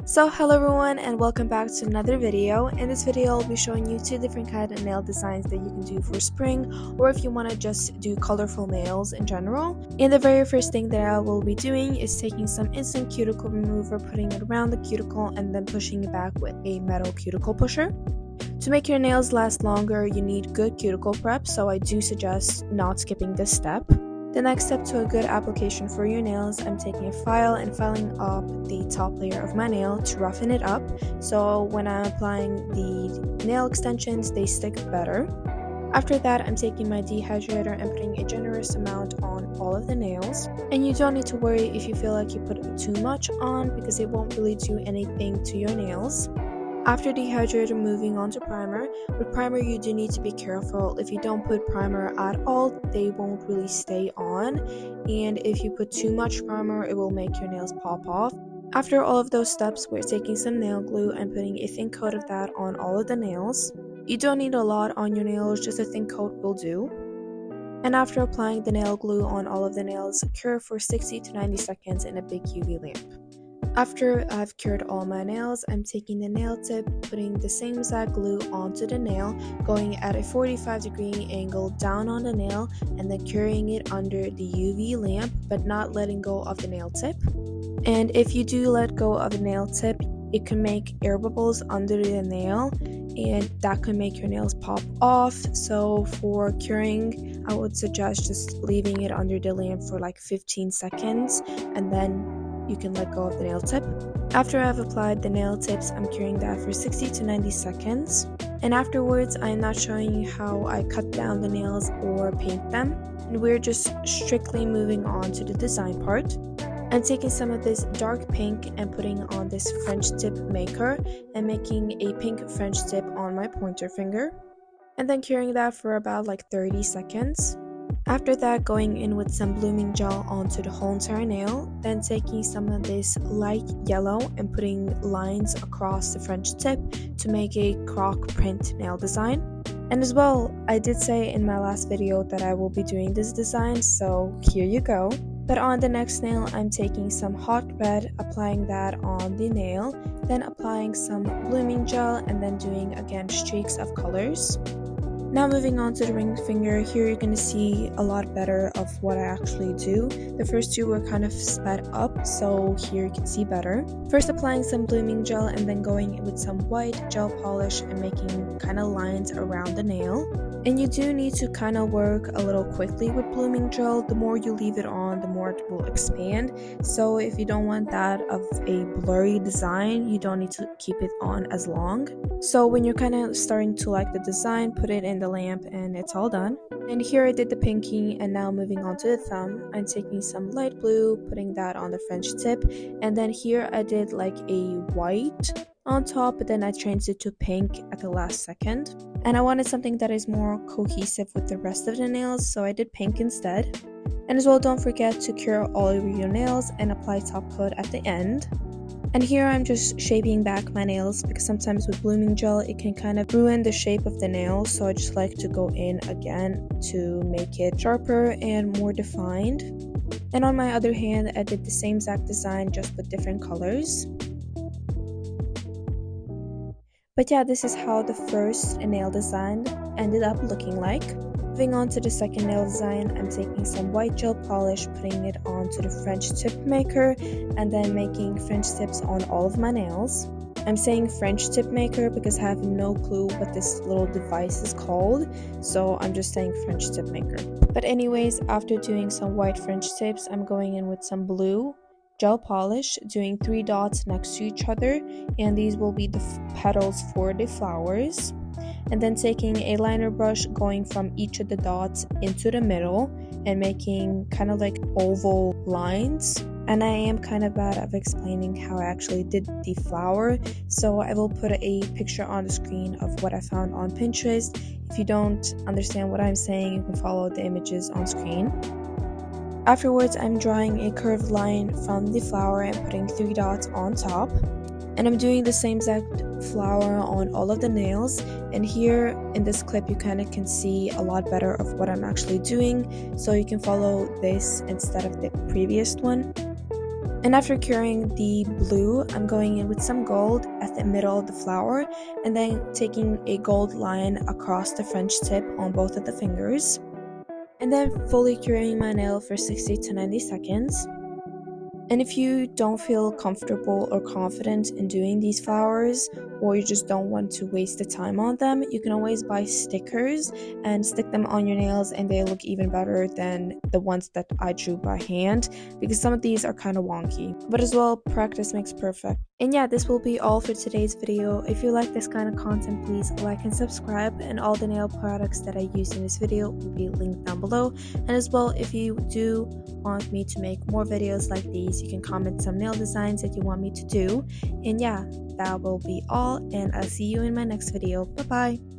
So hello everyone and welcome back to another video. In this video I'll be showing you two different kind of nail designs that you can do for spring, or if you want to just do colorful nails in general. And the very first thing that I will be doing is taking some instant cuticle remover, putting it around the cuticle and then pushing it back with a metal cuticle pusher. To make your nails last longer, you need good cuticle prep, so I do suggest not skipping this step. The next step to a good application for your nails, I'm taking a file and filing up the top layer of my nail to roughen it up, so when I'm applying the nail extensions, they stick better. After that, I'm taking my dehydrator and putting a generous amount on all of the nails. And you don't need to worry if you feel like you put too much on, because it won't really do anything to your nails. After dehydrator, moving on to primer. With primer, you do need to be careful. If you don't put primer at all, they won't really stay on. And if you put too much primer, it will make your nails pop off. After all of those steps, we're taking some nail glue and putting a thin coat of that on all of the nails. You don't need a lot on your nails, just a thin coat will do. And after applying the nail glue on all of the nails, cure for 60 to 90 seconds in a big UV lamp. After I've cured all my nails, I'm taking the nail tip, putting the same exact glue onto the nail, going at a 45-degree angle down on the nail, and then curing it under the UV lamp, but not letting go of the nail tip. And if you do let go of the nail tip, it can make air bubbles under the nail, and that could make your nails pop off. So for curing, I would suggest just leaving it under the lamp for like 15 seconds, and then you can let go of the nail tip. After I've applied the nail tips, I'm curing that for 60 to 90 seconds. And afterwards, I'm not showing you how I cut down the nails or paint them. And we're just strictly moving on to the design part. I'm taking some of this dark pink and putting on this French tip maker and making a pink French tip on my pointer finger. And then curing that for about like 30 seconds. After that, going in with some blooming gel onto the whole entire nail, then taking some of this light yellow and putting lines across the French tip to make a croc print nail design. And as well, I did say in my last video that I will be doing this design, so here you go. But on the next nail, I'm taking some hot red, applying that on the nail, then applying some blooming gel, and then doing again streaks of colors. Now moving on to the ring finger, here you're going to see a lot better of what I actually do. The first two were kind of sped up, so here you can see better. First applying some blooming gel and then going with some white gel polish and making kind of lines around the nail. And you do need to kind of work a little quickly with blooming gel. The more you leave it on, the more it will expand. So if you don't want that of a blurry design, you don't need to keep it on as long. So when you're kind of starting to like the design, put it in the lamp and it's all done. And here I did the pinky, and now moving on to the thumb, I'm taking some light blue, putting that on the French tip, and then here I did like a white on top, but then I changed it to pink at the last second. And I wanted something that is more cohesive with the rest of the nails, so I did pink instead. And as well, don't forget to cure all of your nails and apply top coat at the end. And here I'm just shaping back my nails, because sometimes with blooming gel it can kind of ruin the shape of the nail, so I just like to go in again to make it sharper and more defined. And on my other hand, I did the same exact design just with different colors. But yeah, this is how the first nail design ended up looking like. Moving on to the second nail design, I'm taking some white gel polish, putting it onto the French tip maker, and then making French tips on all of my nails. I'm saying French tip maker because I have no clue what this little device is called, so I'm just saying French tip maker. But anyways, after doing some white French tips, I'm going in with some blue gel polish, doing 3 dots next to each other, and these will be the petals for the flowers. And then taking a liner brush, going from each of the dots into the middle and making kind of like oval lines. And I am kind of bad at explaining how I actually did the flower, so I will put a picture on the screen of what I found on Pinterest. If you don't understand what I'm saying, you can follow the images on screen. Afterwards, I'm drawing a curved line from the flower and putting 3 dots on top. And I'm doing the same exact flower on all of the nails, and here in this clip you kind of can see a lot better of what I'm actually doing, so you can follow this instead of the previous one. And after curing the blue, I'm going in with some gold at the middle of the flower and then taking a gold line across the French tip on both of the fingers. And then fully curing my nail for 60 to 90 seconds. And if you don't feel comfortable or confident in doing these flowers, or you just don't want to waste the time on them, you can always buy stickers and stick them on your nails, and they look even better than the ones that I drew by hand, because some of these are kind of wonky. But as well, practice makes perfect. And yeah, this will be all for today's video. If you like this kind of content, please like and subscribe, and all the nail products that I used in this video will be linked down below. And as well, if you do want me to make more videos like these, you can comment some nail designs that you want me to do. And yeah, that will be all, and I'll see you in my next video. Bye bye.